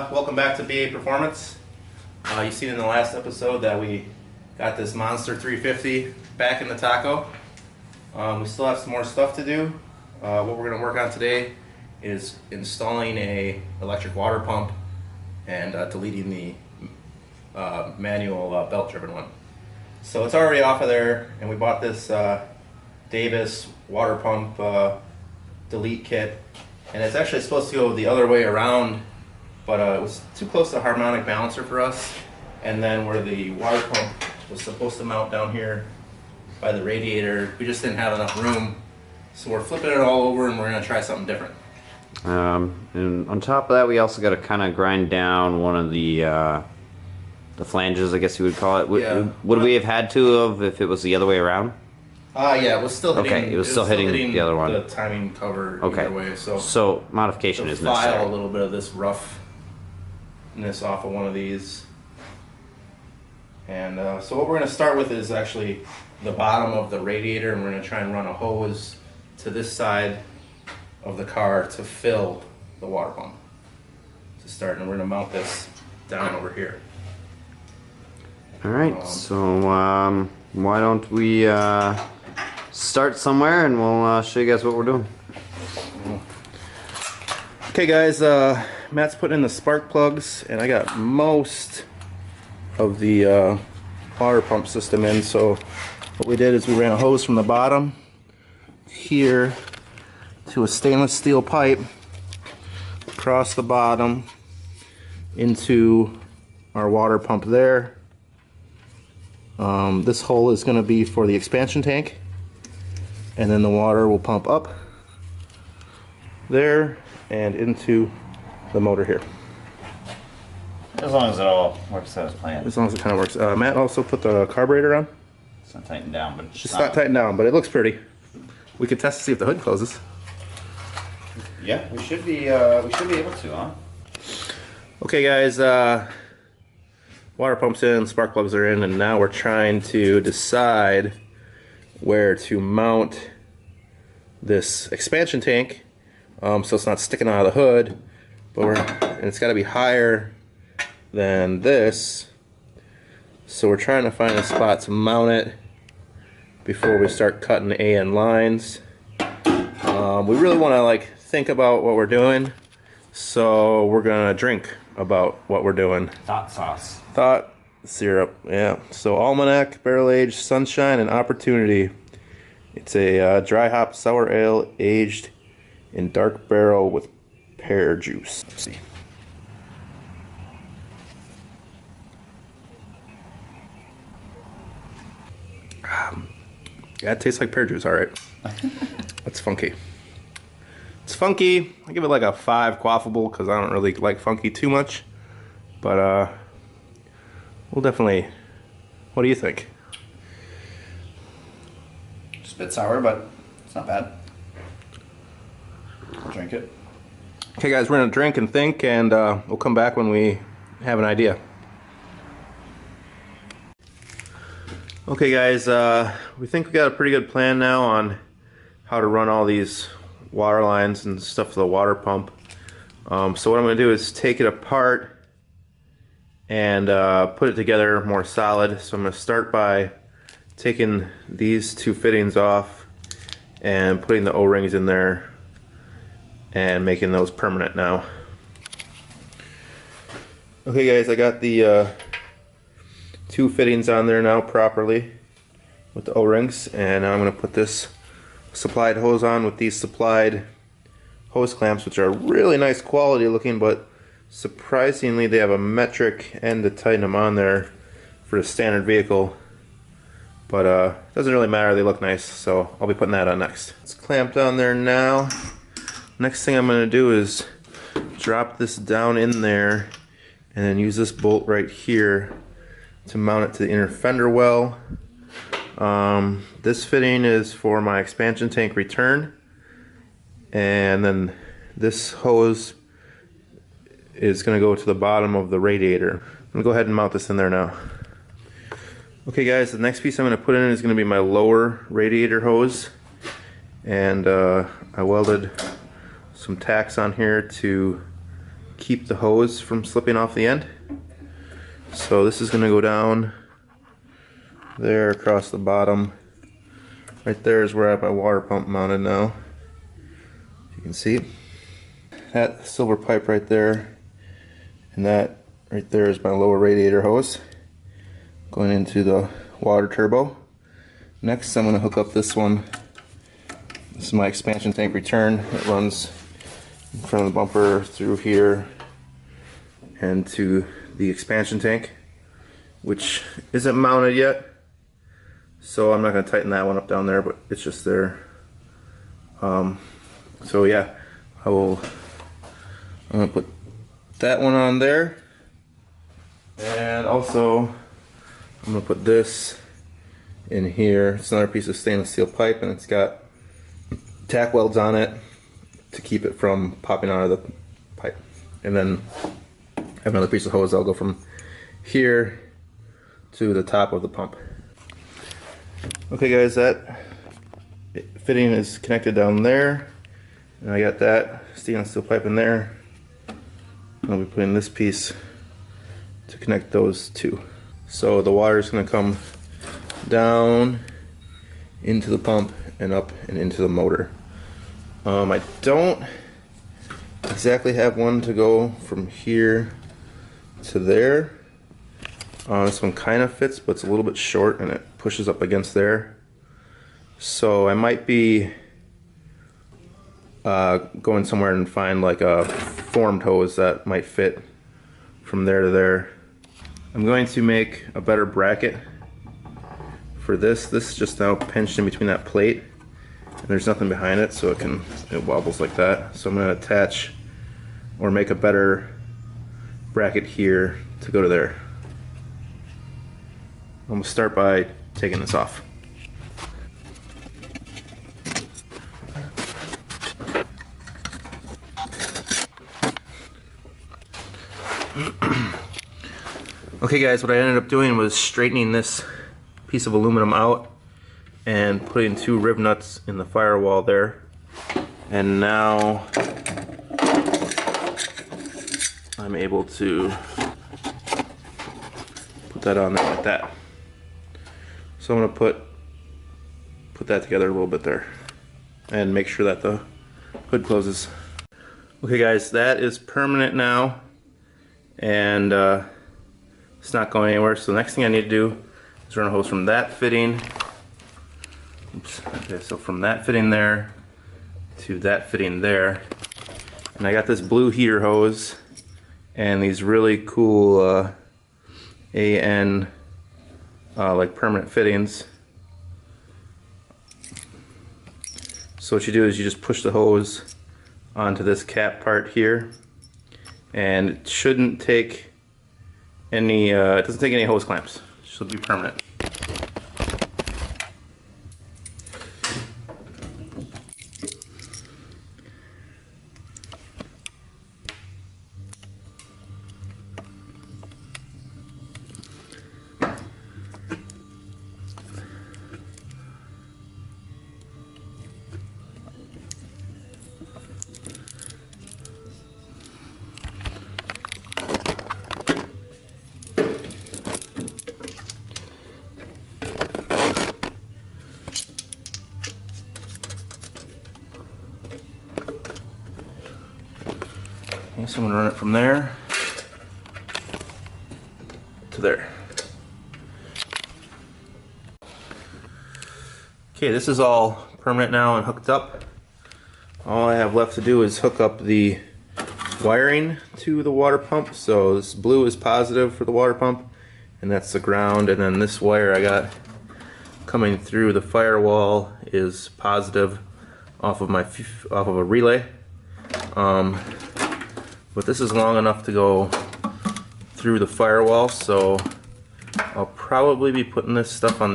welcome back to BA Performance. You've seen in the last episode that we got this Monster 350 back in the taco. We still have some more stuff to do. What we're going to work on today is installing a electric water pump and deleting the manual belt-driven one. So it's already off of there, and we bought this Davies water pump delete kit, and it's actually supposed to go the other way around, but it was too close to the harmonic balancer for us, and then where the water pump was supposed to mount down here by the radiator, we just didn't have enough room, so we're flipping it all over and we're going to try something different. And on top of that, we also got to kind of grind down one of the flanges, I guess you would call it. Would we have had to if it was the other way around? Yeah, it was still hitting. Okay, it was still hitting the other one. The timing cover either way. So modification is necessary. File a little bit of this roughness off of one of these. And so what we're going to start with is actually the bottom of the radiator, and we're going to try and run a hose to this side of the car to fill the water pump to start, and we're going to mount this down over here. All right, so why don't we start somewhere, and we'll show you guys what we're doing. Okay guys, Matt's putting in the spark plugs, and I got most of the water pump system in. So what we did is we ran a hose from the bottom here to a stainless steel pipe across the bottom into our water pump there. This hole is going to be for the expansion tank, and then the water will pump up there and into the motor here. As long as it all works as planned. As long as it kind of works. Matt also put the carburetor on. It's not tightened down, but it's not tightened down, but it looks pretty. We could test to see if the hood closes. Yeah, we should be able to, huh? Okay, guys. Water pump's in, spark plugs are in, and now we're trying to decide where to mount this expansion tank, so it's not sticking out of the hood, and it's got to be higher than this. So we're trying to find a spot to mount it before we start cutting AN lines. We really want to think about what we're doing, so we're gonna drink about what we're doing. Thought sauce. Thought syrup, yeah. So Almanac, Barrel Aged, Sunshine, and Opportunity. It's a dry hop sour ale aged in dark barrel with pear juice. Let's see. Yeah, it tastes like pear juice, alright. That's funky. It's funky. I give it like a 5 quaffable because I don't really like funky too much. But we'll definitely. What do you think? Just a bit sour, but it's not bad. I'll drink it. Okay, guys, we're gonna drink and think, and we'll come back when we have an idea. Okay, guys, we think we got a pretty good plan now on how to run all these water lines and stuff for the water pump. So what I'm gonna do is take it apart and put it together more solid. So I'm going to start by taking these two fittings off and putting the O-rings in there and making those permanent now. Okay guys, I got the two fittings on there now properly with the O-rings, and now I'm going to put this supplied hose on with these supplied hose clamps, which are really nice quality looking, but surprisingly, they have a metric end to tighten them on there for the standard vehicle. But it doesn't really matter, they look nice, so I'll be putting that on next. It's clamped on there now. Next thing I'm going to do is drop this down in there and then use this bolt right here to mount it to the inner fender well. This fitting is for my expansion tank return, and then this hose is going to go to the bottom of the radiator. I'm going to go ahead and mount this in there now. Okay guys, the next piece I'm going to put in is going to be my lower radiator hose, and I welded some tacks on here to keep the hose from slipping off the end. So this is going to go down there across the bottom. Right there is where I have my water pump mounted now. You can see that silver pipe right there, and that right there is my lower radiator hose going into the water turbo. Next I'm going to hook up this one. This is my expansion tank return. It runs in front of the bumper through here and to the expansion tank, which isn't mounted yet, so I'm not going to tighten that one up down there, but it's just there. So yeah, I'm going to put that one on there, and also I'm going to put this in here. It's another piece of stainless steel pipe, and it's got tack welds on it to keep it from popping out of the pipe. And then I have another piece of hose that'll go from here to the top of the pump. Okay guys, that fitting is connected down there, and I got that stainless steel pipe in there. I'll be putting this piece to connect those two. So the water is going to come down into the pump and up and into the motor. I don't exactly have one to go from here to there. This one kind of fits, but it's a little bit short and it pushes up against there. So I might be going somewhere and find like a formed hose that might fit from there to there. I'm going to make a better bracket for this. This is just now pinched in between that plate, and there's nothing behind it, so it wobbles like that. So I'm going to attach or make a better bracket here to go to there. I'm going to start by taking this off. Okay guys, what I ended up doing was straightening this piece of aluminum out and putting 2 rib nuts in the firewall there. And now I'm able to put that on there like that. So I'm going to put that together a little bit there and make sure that the hood closes. Okay guys, that is permanent now, and it's not going anywhere. So the next thing I need to do is run a hose from that fitting. Oops. Okay, so from that fitting there to that fitting there. And I got this blue heater hose and these really cool AN like permanent fittings. So what you do is you just push the hose onto this cap part here, and it shouldn't take any, it doesn't take any hose clamps. It should be permanent. So I'm going to run it from there to there. Okay, this is all permanent now and hooked up. All I have left to do is hook up the wiring to the water pump. So this blue is positive for the water pump, and that's the ground. And then this wire I got coming through the firewall is positive off of a relay. But this is long enough to go through the firewall, so I'll probably be putting this stuff on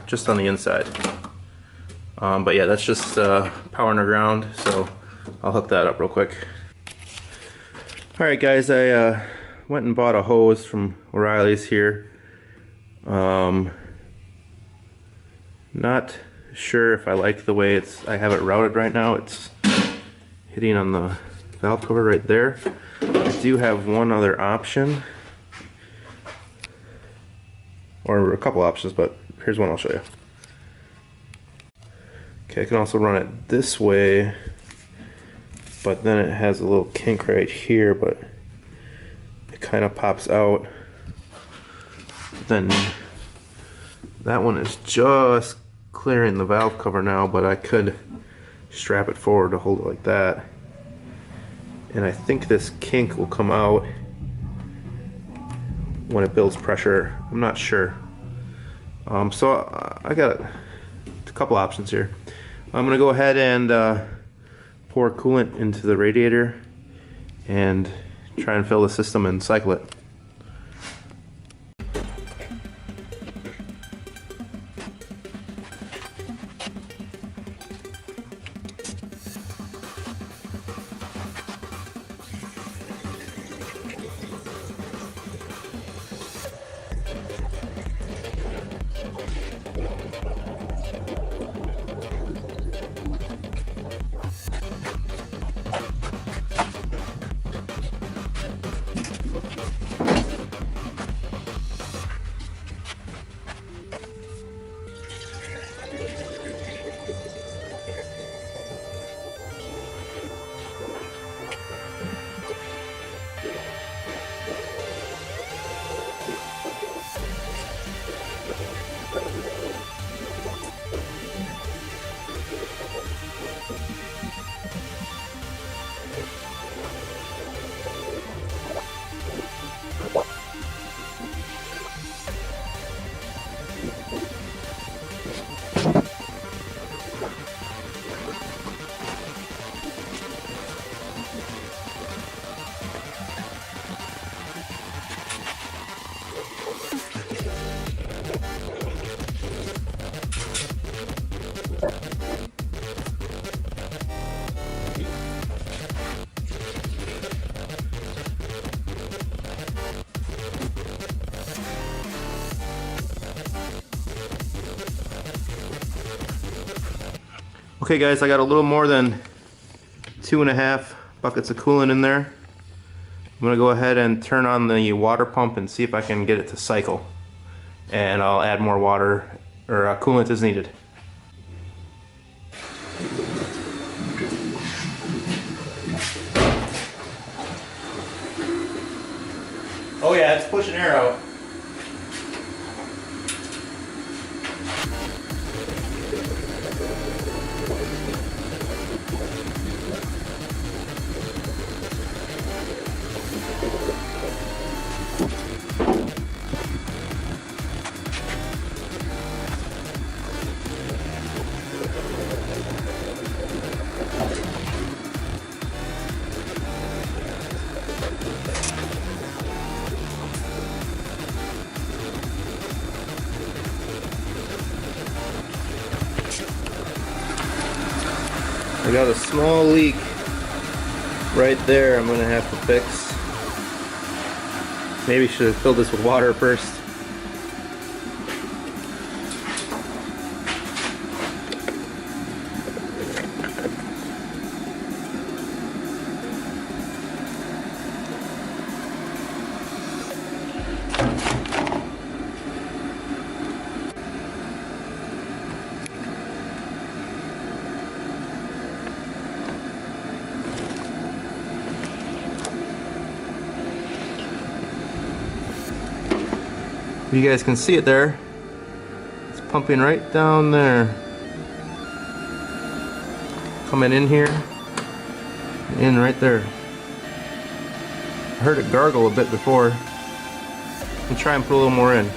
just on the inside. But yeah, that's just power and ground, so I'll hook that up real quick. Alright guys, I went and bought a hose from O'Reilly's here. Not sure if I like the way I have it routed right now. It's hitting on the valve cover right there. I do have one other option, or a couple options, but here's one I'll show you. Okay, I can also run it this way, but then it has a little kink right here, but it kind of pops out. Then that one is just clearing the valve cover now, but I could strap it forward to hold it like that. And I think this kink will come out when it builds pressure. I'm not sure. So I got a couple options here. I'm gonna go ahead and pour coolant into the radiator and try and fill the system and cycle it. Okay guys, I got a little more than 2.5 buckets of coolant in there. I'm gonna go ahead and turn on the water pump and see if I can get it to cycle. And I'll add more water or coolant as needed. Oh yeah, it's pushing air out. I got a small leak right there I'm gonna have to fix. Maybe should have filled this with water first. You guys can see it there. It's pumping right down there. Coming in here, in right there. I heard it gargle a bit before. And try and put a little more in.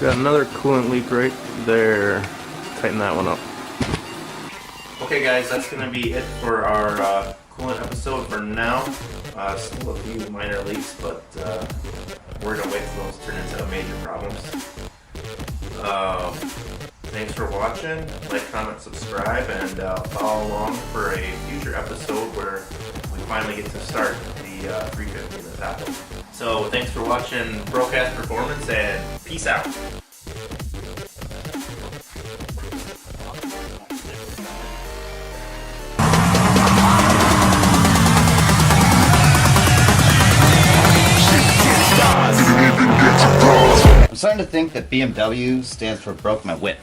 Got another coolant leak right there. Tighten that one up. Okay guys, that's going to be it for our coolant episode for now. Still a few minor leaks, but we're going to wait until those turn into major problems. Thanks for watching. Like, comment, subscribe, and follow along for a future episode where we finally get to start the 350 in the Taco. So thanks for watching Broadcast Performance, and peace out. I'm starting to think that BMW stands for broke my whip.